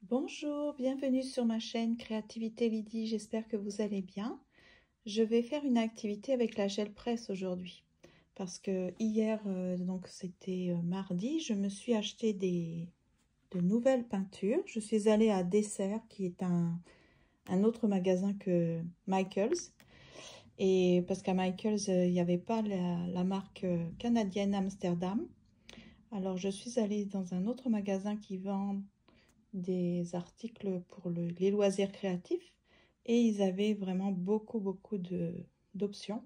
Bonjour, bienvenue sur ma chaîne Créativité Lydie, j'espère que vous allez bien. Je vais faire une activité avec la gel presse aujourd'hui parce que hier, donc c'était mardi, je me suis acheté de nouvelles peintures. Je suis allée à Dessert qui est un autre magasin que Michaels. Et parce qu'à Michaels, il n'y avait pas la marque canadienne Amsterdam. Alors je suis allée dans un autre magasin qui vend des articles pour les loisirs créatifs et ils avaient vraiment beaucoup d'options.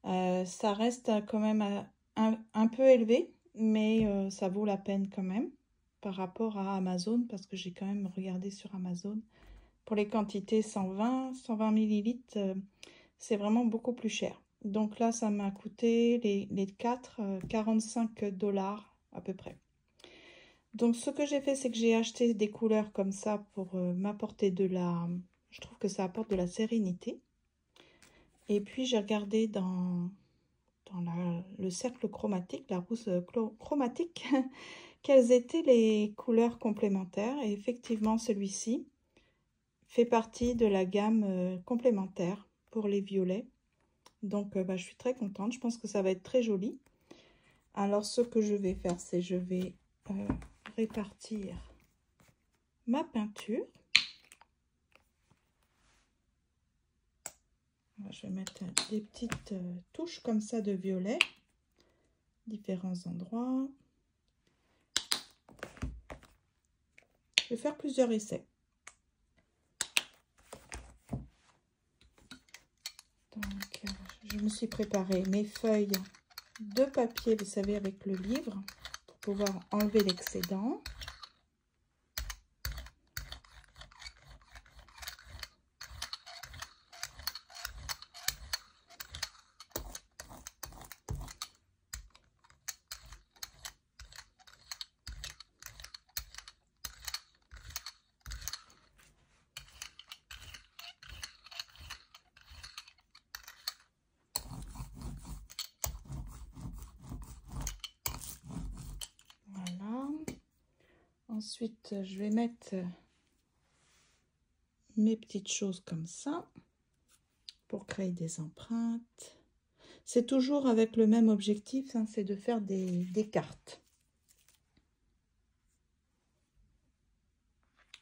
Ça reste quand même un peu élevé, mais ça vaut la peine quand même par rapport à Amazon, parce que j'ai quand même regardé sur Amazon. Pour les quantités 120 millilitres, c'est vraiment beaucoup plus cher. Donc là, ça m'a coûté les 4, 45$ à peu près. Donc, ce que j'ai fait, c'est que j'ai acheté des couleurs comme ça pour m'apporter je trouve que ça apporte de la sérénité. Et puis, j'ai regardé dans le cercle chromatique, la rousse chromatique, quelles étaient les couleurs complémentaires. Et effectivement, celui-ci fait partie de la gamme complémentaire pour les violets. Donc, je suis très contente. Je pense que ça va être très joli. Alors, ce que je vais faire, c'est je vais répartir ma peinture. Je vais mettre des petites touches comme ça de violet, différents endroits. Je vais faire plusieurs essais. Donc, je me suis préparé mes feuilles de papier, vous savez, avec le livre, pour pouvoir enlever l'excédent. Voilà. Ensuite, je vais mettre mes petites choses comme ça pour créer des empreintes. C'est toujours avec le même objectif, hein, c'est de faire des cartes.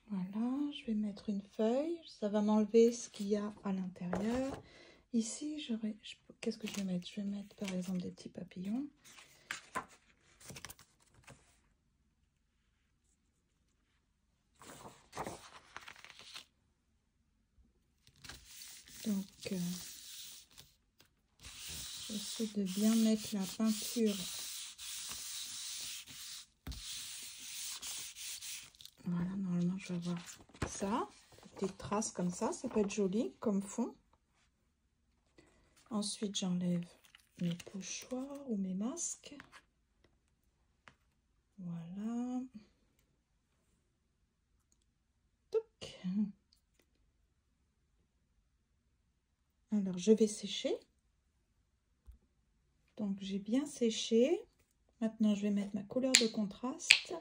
Voilà, je vais mettre une feuille, ça va m'enlever ce qu'il y a à l'intérieur. Ici, qu'est-ce que je vais mettre? Je vais mettre par exemple des petits papillons. Donc, j'essaie de bien mettre la peinture. Voilà, normalement, je vais avoir ça. Des petites traces comme ça peut être joli comme fond. Ensuite, j'enlève mes pochoirs ou mes masques. Voilà. Toc. Alors, je vais sécher. Donc, j'ai bien séché. Maintenant, je vais mettre ma couleur de contraste.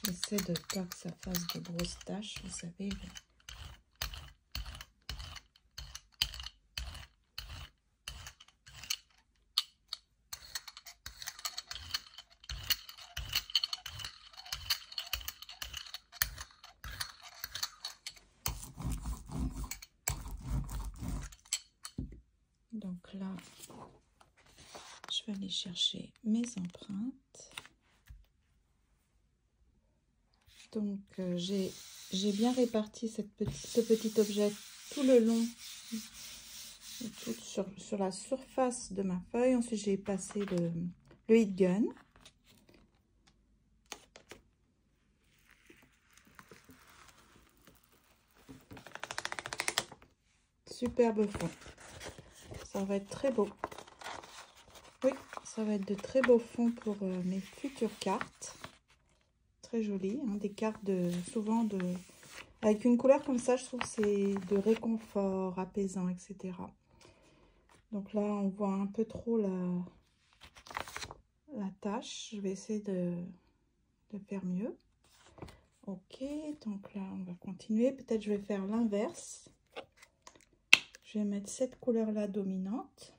J'essaie de pas que ça fasse de grosses taches, vous savez. Donc là, je vais aller chercher mes empreintes. Donc, j'ai bien réparti ce petit objet tout le long, tout sur la surface de ma feuille. Ensuite, j'ai passé le heat gun. superbe fond. Ça va être très beau. Oui, ça va être de très beaux fonds pour mes futures cartes. Très joli, hein, des cartes souvent avec une couleur comme ça, je trouve que c'est de réconfort, apaisant, etc. Donc là, on voit un peu trop la tâche. Je vais essayer de faire mieux. Ok, donc là, on va continuer. Peut-être je vais faire l'inverse. Je vais mettre cette couleur-là dominante.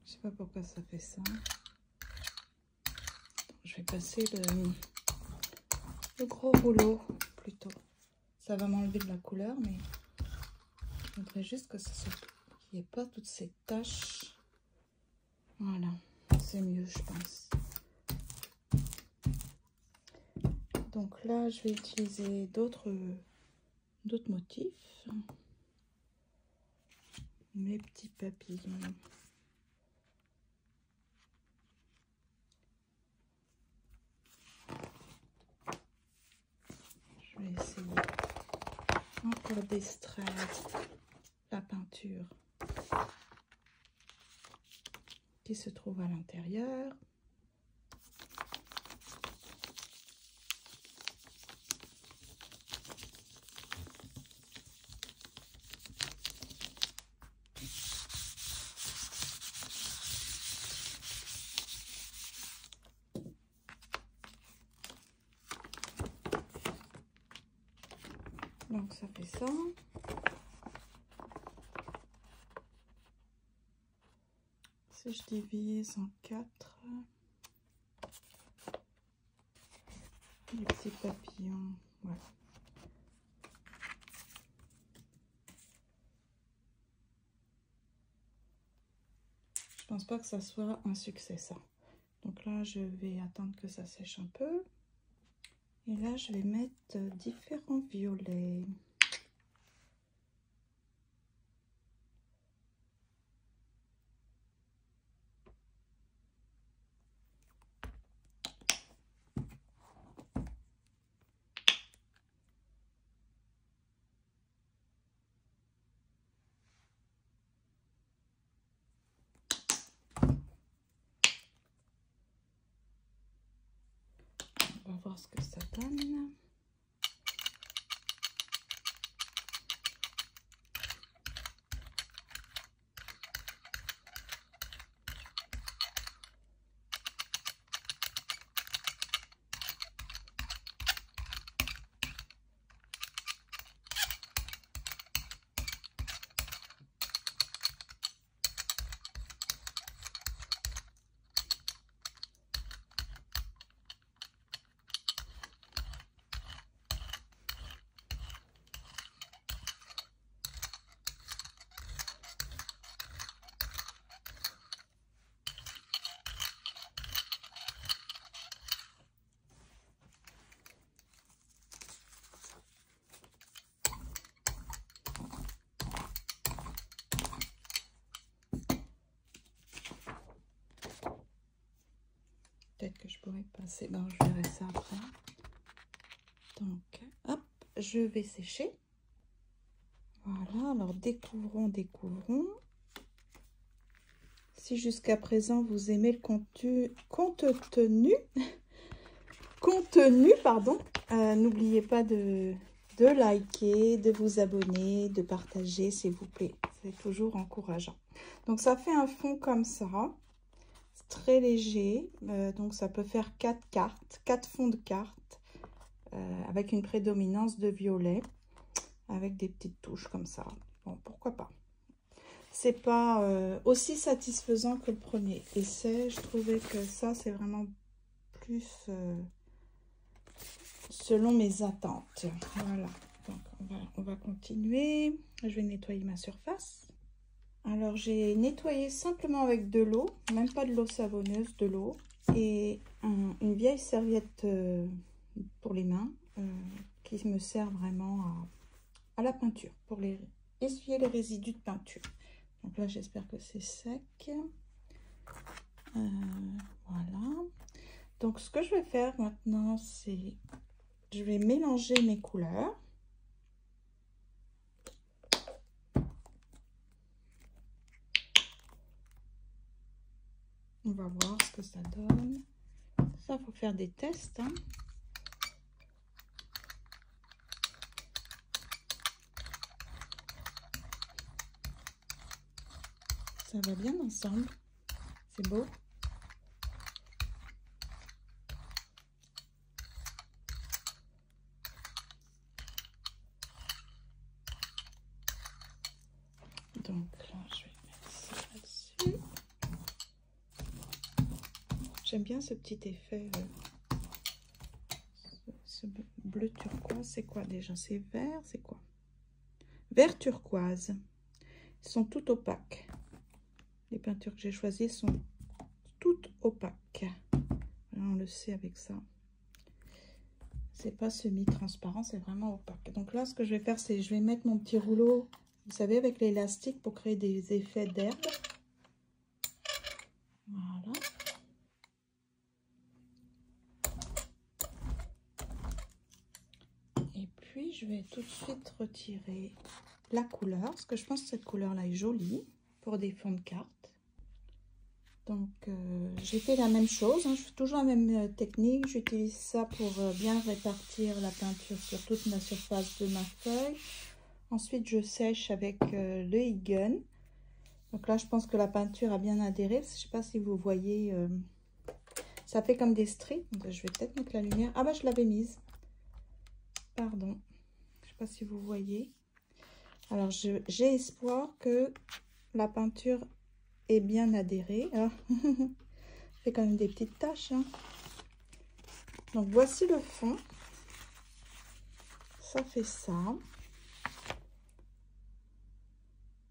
Je sais pas pourquoi ça fait ça. Je vais passer le gros rouleau plutôt. Ça va m'enlever de la couleur, mais je voudrais juste que qu'il n'y ait pas toutes ces taches. Voilà, c'est mieux, je pense. Donc là, je vais utiliser d'autres motifs. Mes petits papillons. Je vais essayer encore d'extraire la peinture qui se trouve à l'intérieur. Donc ça fait ça. Si je divise en 4, les petits papillons, voilà. Je pense pas que ça soit un succès ça. Donc là, je vais attendre que ça sèche un peu. Et là, je vais mettre différents violets. On va voir ce que ça donne. Peut-être que je pourrais passer, ben, je verrai ça après. Donc, hop, je vais sécher. Voilà, alors découvrons. Si jusqu'à présent vous aimez le contenu, pardon, n'oubliez pas de liker, de vous abonner, de partager, s'il vous plaît. C'est toujours encourageant. Donc, ça fait un fond comme ça. Très léger, donc ça peut faire 4 cartes, 4 fonds de cartes avec une prédominance de violet, avec des petites touches comme ça. Bon, pourquoi pas. C'est pas aussi satisfaisant que le premier essai. Je trouvais que ça, c'est vraiment plus selon mes attentes. Voilà, donc on va continuer. Je vais nettoyer ma surface. Alors, j'ai nettoyé simplement avec de l'eau, même pas de l'eau savonneuse, de l'eau. Et une vieille serviette pour les mains qui me sert vraiment à la peinture, pour essuyer les résidus de peinture. Donc là, j'espère que c'est sec. Voilà. Donc, ce que je vais faire maintenant, c'est... Je vais mélanger mes couleurs. On va voir ce que ça donne. Ça, faut faire des tests, hein. Ça va bien ensemble. C'est beau. Donc là, je vais mettre ça là-dessus. J'aime bien ce petit effet. Ce bleu turquoise, c'est quoi déjà? C'est vert, c'est quoi? Vert turquoise. Ils sont toutes opaques. Les peintures que j'ai choisies sont toutes opaques. Voilà, on le sait avec ça. C'est pas semi-transparent, c'est vraiment opaque. Donc là, ce que je vais faire, c'est je vais mettre mon petit rouleau, vous savez, avec l'élastique pour créer des effets d'herbe. Voilà. Et puis, je vais tout de suite retirer la couleur, parce que je pense que cette couleur-là est jolie pour des fonds de cartes. Donc, j'ai fait la même chose, hein. Je fais toujours la même technique. J'utilise ça pour bien répartir la peinture sur toute ma surface de ma feuille. Ensuite, je sèche avec le heat gun. Donc là, je pense que la peinture a bien adhéré. Je ne sais pas si vous voyez, ça fait comme des stries. Donc, je vais peut-être mettre la lumière. Ah bah, je l'avais mise. Pardon. Je ne sais pas si vous voyez. Alors, j'ai espoir que la peinture est bien adhéré. Alors, fait quand même des petites taches, hein. Donc voici le fond. Ça fait ça.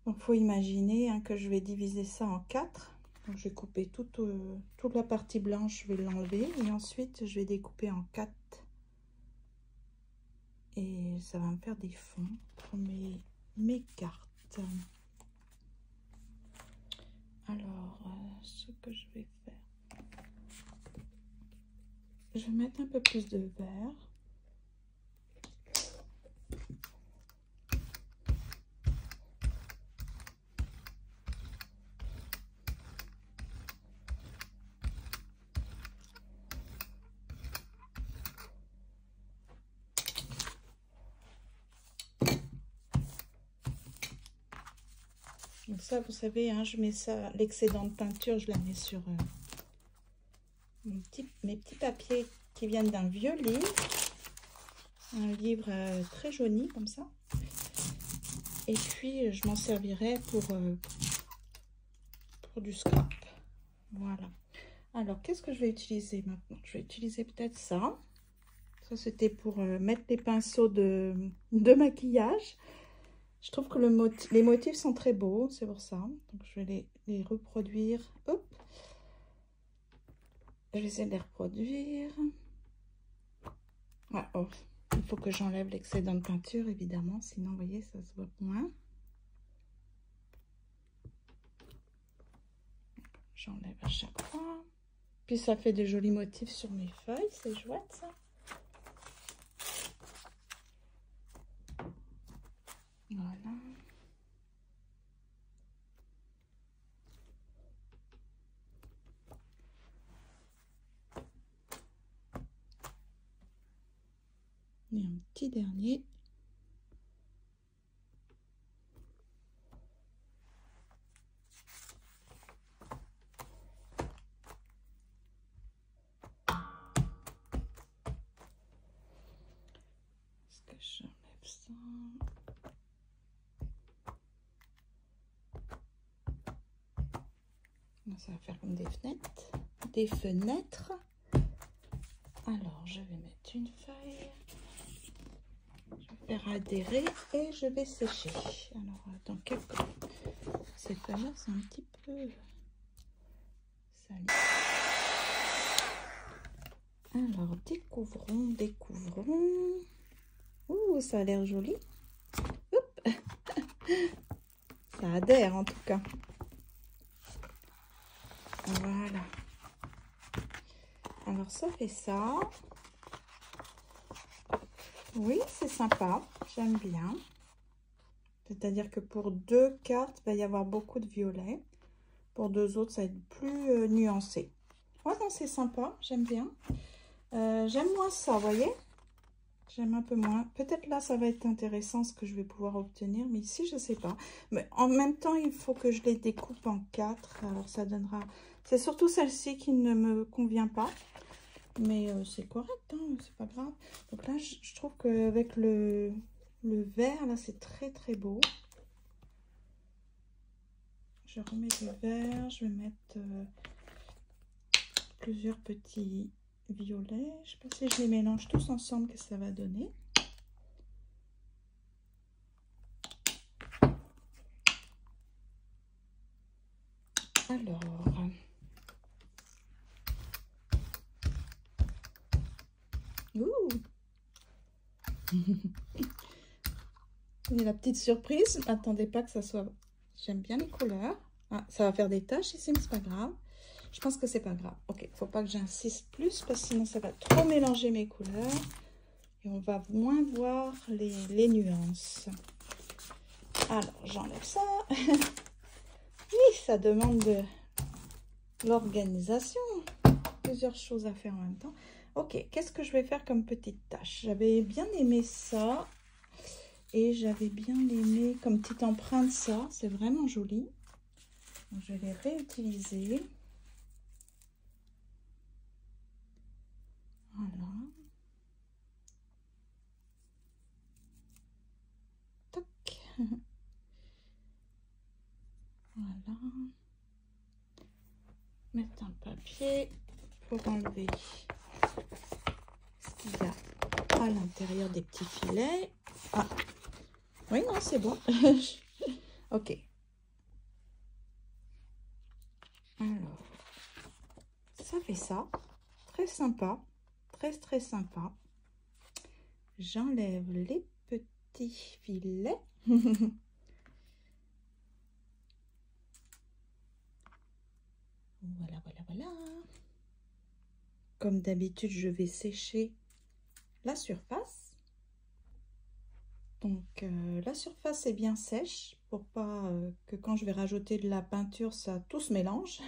Donc faut imaginer, hein, que je vais diviser ça en 4. Donc je vais couper toute la partie blanche, je vais l'enlever et ensuite je vais découper en 4. Et ça va me faire des fonds pour mes cartes. Alors, ce que je vais faire, je vais mettre un peu plus de vert. Donc ça, vous savez, hein, je mets ça, l'excédent de peinture, je la mets sur mes petits papiers qui viennent d'un vieux livre. Un livre très jauni comme ça. Et puis, je m'en servirai pour du scrap. Voilà. Alors, qu'est-ce que je vais utiliser maintenant? Je vais utiliser peut-être ça. Ça, c'était pour mettre les pinceaux de maquillage. Je trouve que les motifs sont très beaux, c'est pour ça. Donc, je vais les reproduire. Hop. Je vais essayer de les reproduire. Ah, oh. Il faut que j'enlève l'excédent de peinture, évidemment. Sinon, vous voyez, ça se voit moins. J'enlève à chaque fois. Puis, ça fait de jolis motifs sur mes feuilles. C'est chouette, ça. Voilà. Et un petit dernier. Est-ce que j'enlève ça? Ça va faire comme des fenêtres. Des fenêtres. Alors, je vais mettre une feuille. Je vais faire adhérer et je vais sécher. Alors, dans quelques ces feuilles-là sont un petit peu salies. Alors, découvrons. Ouh, ça a l'air joli. Oups. Ça adhère en tout cas. Voilà. Alors, ça fait ça. Oui, c'est sympa. J'aime bien. C'est-à-dire que pour 2 cartes, il va y avoir beaucoup de violet. Pour 2 autres, ça va être plus nuancé. Ouais, non, c'est sympa. J'aime bien. J'aime moins ça, vous voyez? J'aime un peu moins. Peut-être là, ça va être intéressant ce que je vais pouvoir obtenir. Mais ici, je ne sais pas. Mais en même temps, il faut que je les découpe en 4. Alors, ça donnera... C'est surtout celle-ci qui ne me convient pas. Mais c'est correct, hein, c'est pas grave. Donc là, je trouve qu'avec le vert, là, c'est très, très beau. Je remets du vert. Je vais mettre plusieurs petits violets. Je ne sais pas si je les mélange tous ensemble, que ça va donner. Alors, ouh. Et la petite surprise, n'attendez pas que ça soit... J'aime bien les couleurs. Ah, ça va faire des taches ici, mais c'est pas grave. Je pense que c'est pas grave. Ok, faut pas que j'insiste plus parce que sinon ça va trop mélanger mes couleurs. Et on va moins voir les nuances. Alors, j'enlève ça. Oui, ça demande de l'organisation. Plusieurs choses à faire en même temps. Ok, qu'est-ce que je vais faire comme petite tâche? J'avais bien aimé ça. Et j'avais bien aimé comme petite empreinte ça. C'est vraiment joli. Donc, je vais les réutiliser. Voilà. Tac. Voilà. Mettre un papier pour enlever ce qu'il y a à l'intérieur des petits filets. Ah, oui, non, c'est bon. Ok. Alors, ça fait ça. Très sympa. Très, très sympa. J'enlève les petits filets. Voilà, voilà, voilà. Comme d'habitude, je vais sécher la surface. Donc, la surface est bien sèche pour pas que quand je vais rajouter de la peinture, ça tout se mélange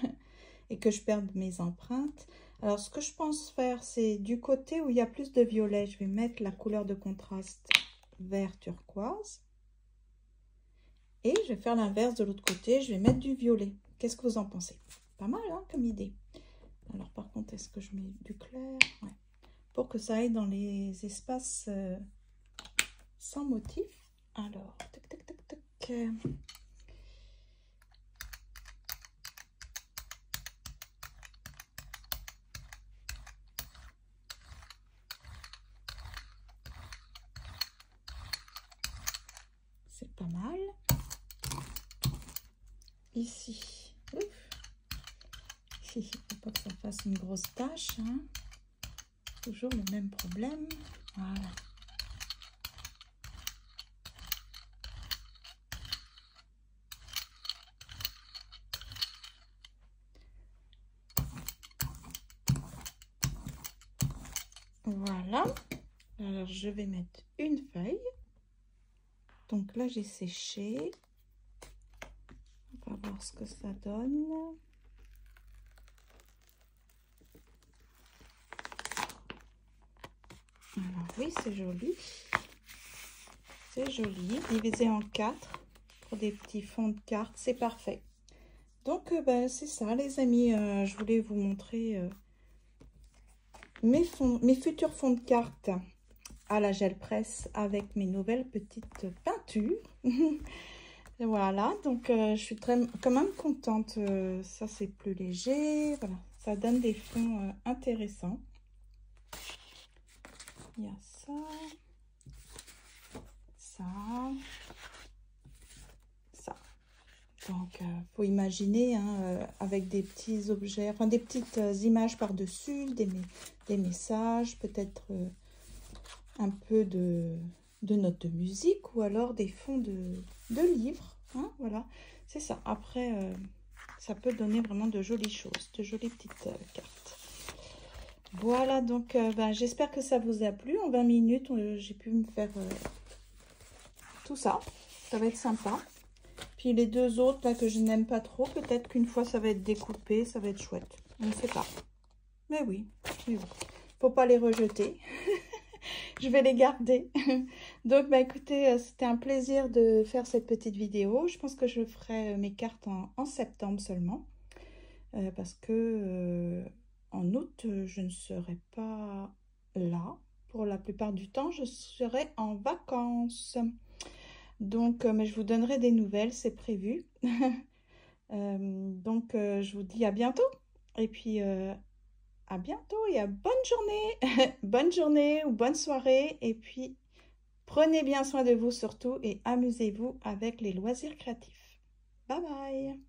et que je perde mes empreintes. Alors, ce que je pense faire, c'est du côté où il y a plus de violet, je vais mettre la couleur de contraste vert turquoise. Et je vais faire l'inverse de l'autre côté, je vais mettre du violet. Qu'est-ce que vous en pensez? Pas mal, hein, comme idée. Alors, par contre, est-ce que je mets du clair? Ouais. Pour que ça aille dans les espaces sans motif. Alors, tac, tac, tac, tac. C'est pas mal. Ici, ouf. Il ne faut pas que ça fasse une grosse tache. Hein. Toujours le même problème. Voilà. Voilà. Alors, je vais mettre une feuille. Donc là, j'ai séché. On va voir ce que ça donne. Alors oui, c'est joli. C'est joli. Divisé en 4 pour des petits fonds de cartes. C'est parfait. Donc, ben, c'est ça, les amis. Je voulais vous montrer mes futurs fonds de cartes à la gel presse avec mes nouvelles petites peintures. Voilà, donc je suis quand même contente. Ça, c'est plus léger. Voilà, ça donne des fonds intéressants. Il y a ça, ça, ça. Donc, faut imaginer hein, avec des petits objets, enfin des petites images par-dessus, des messages, peut-être un peu de notes de musique ou alors des fonds de livres. Hein, voilà, c'est ça. Après, ça peut donner vraiment de jolies choses, de jolies petites cartes. Voilà, donc j'espère que ça vous a plu. En 20 minutes, j'ai pu me faire tout ça. Ça va être sympa. Puis les deux autres là que je n'aime pas trop, peut-être qu'une fois ça va être découpé, ça va être chouette. On ne sait pas. Mais oui, faut pas les rejeter. Je vais les garder. Donc écoutez, c'était un plaisir de faire cette petite vidéo. Je pense que je ferai mes cartes en septembre seulement. Parce que en août, je ne serai pas là. Pour la plupart du temps, je serai en vacances. Donc, mais je vous donnerai des nouvelles, c'est prévu. Je vous dis à bientôt. Et puis, à bientôt et à bonne journée. Bonne journée ou bonne soirée. Et puis, prenez bien soin de vous surtout et amusez-vous avec les loisirs créatifs. Bye bye.